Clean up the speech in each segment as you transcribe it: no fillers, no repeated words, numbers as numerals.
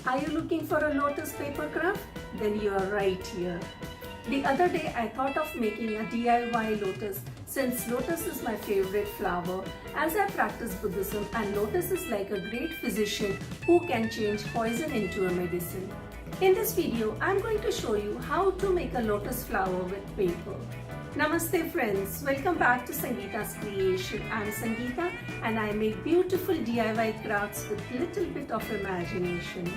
Are you looking for a lotus paper craft? Then you are right here. The other day I thought of making a DIY lotus since lotus is my favorite flower as I practice Buddhism, and lotus is like a great physician who can change poison into a medicine. In this video, I am going to show you how to make a lotus flower with paper. Namaste friends, welcome back to Sangeeta's Creation. I am Sangeeta and I make beautiful DIY crafts with little bit of imagination.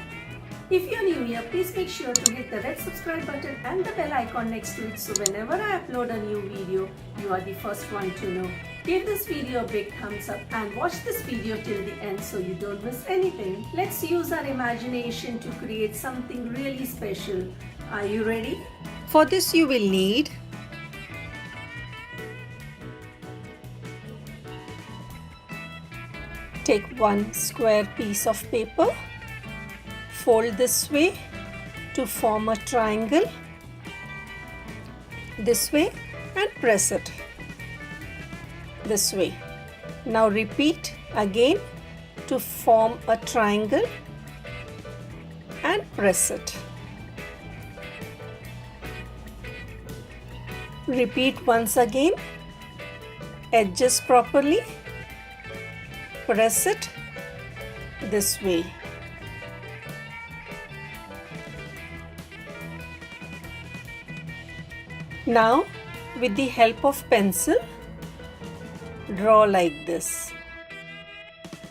If you are new here, please make sure to hit the red subscribe button and the bell icon next to it so whenever I upload a new video, you are the first one to know. Give this video a big thumbs up and watch this video till the end so you don't miss anything. Let's use our imagination to create something really special. Are you ready? For this you will need take one square piece of paper, fold this way to form a triangle, this way, and press it this way. Now repeat again to form a triangle and press it. Repeat once again, adjust properly, press it this way. Now, with the help of pencil, draw like this.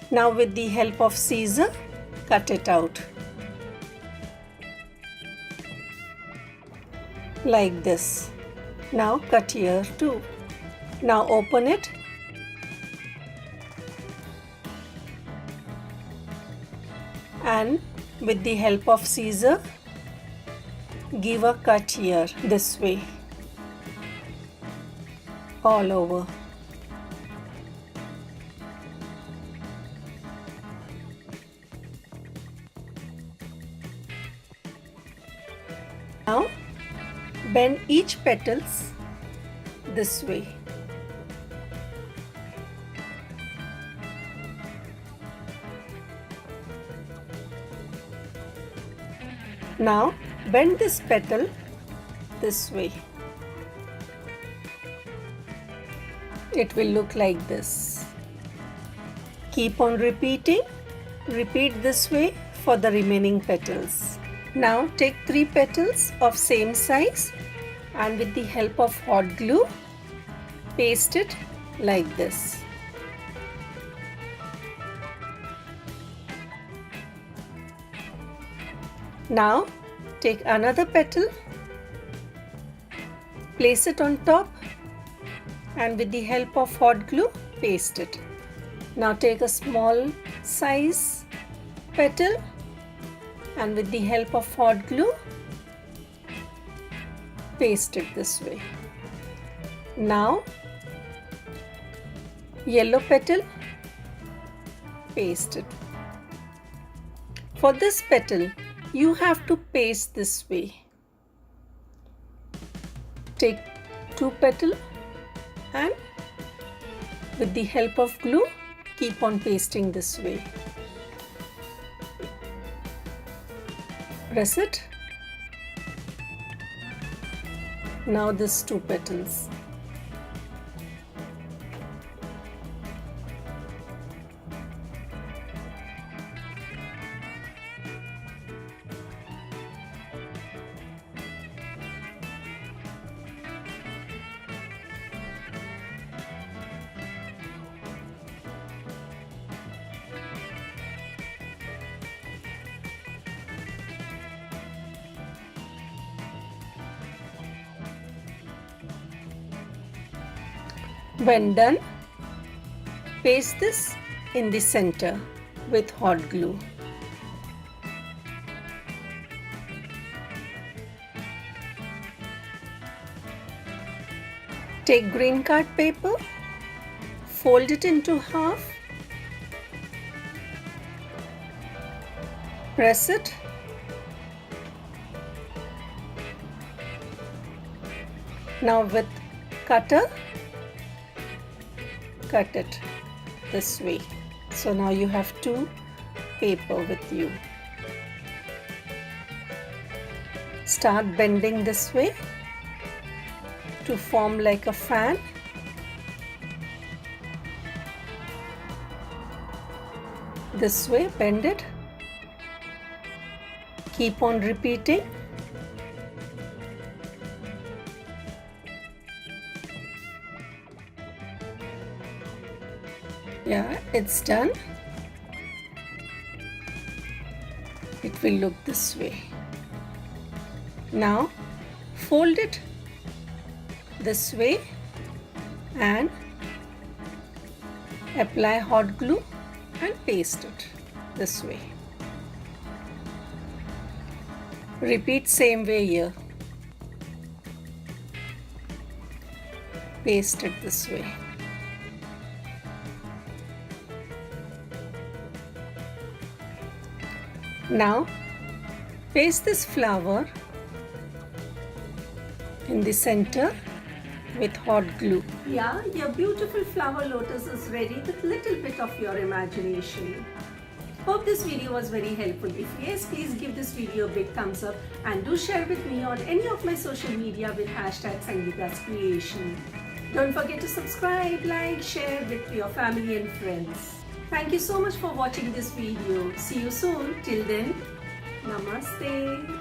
Now, with the help of scissor, cut it out. Like this. Now, cut here too. Now, open it. And with the help of scissor, give a cut here this way, all over. Now bend each petals this way. Now bend this petal this way. It will look like this. Keep on repeating. Repeat this way for the remaining petals. Now take 3 petals of same size and with the help of hot glue, paste it like this. Now take another petal, place it on top and with the help of hot glue, paste it. Now take a small size petal and with the help of hot glue, paste it this way. Now yellow petal, paste it. For this petal, you have to paste this way. Take 2 petals and with the help of glue, keep on pasting this way. Press it. Now these 2 petals. When done, paste this in the center with hot glue. Take green card paper, fold it into half, press it, now with cutter, cut it this way. So now you have 2 paper with you. Start bending this way to form like a fan. This way, bend it. Keep on repeating. Yeah, it's done. It will look this way. Now fold it this way and apply hot glue and paste it this way. Repeat same way here. Paste it this way. Now paste this flower in the center with hot glue. Yeah, your beautiful flower lotus is ready with little bit of your imagination. Hope this video was very helpful. If yes, please give this video a big thumbs up and do share with me on any of my social media with #Sangeeta's Creation. Don't forget to subscribe, like, share with your family and friends. Thank you so much for watching this video. See you soon. Till then, Namaste.